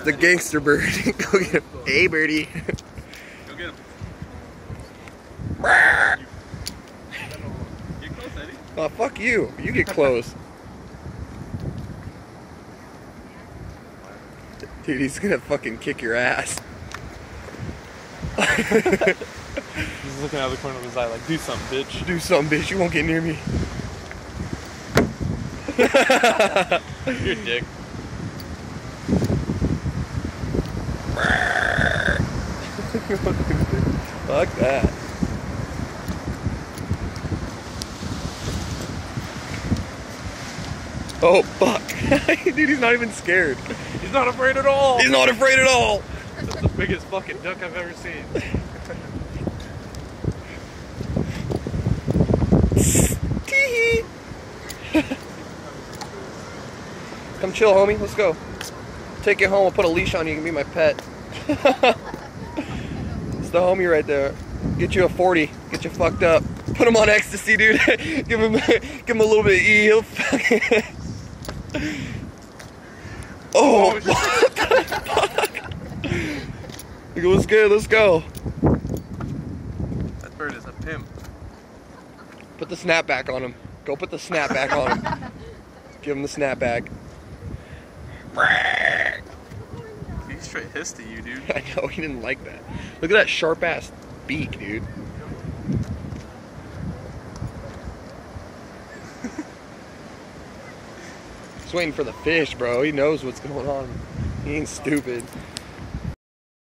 the gangster bird. Go get him. Hey, birdie. Go get him. Get close, Eddie. Oh, fuck you. You get close. Dude, he's gonna fucking kick your ass. He's looking out of the corner of his eye like, do something, bitch. Do something, bitch. You won't get near me. You're a dick. Fuck that. Oh, fuck. Dude, he's not even scared. He's not afraid at all. He's not afraid at all. That's the biggest fucking duck I've ever seen. Come chill, homie. Let's go. Take you home. I'll put a leash on you. You can be my pet. It's the homie right there. Get you a 40. Get you fucked up. Put him on ecstasy, dude. give him a little bit of E. He'll fucking... Oh, what the fuck? Let's go. Let's go. That bird is a pimp. Put the snapback on him. Go put the snapback on him. Give him the snapback. He straight hissed at you, dude. I know, he didn't like that. Look at that sharp ass beak, dude. He's waiting for the fish, bro. He knows what's going on. He ain't stupid.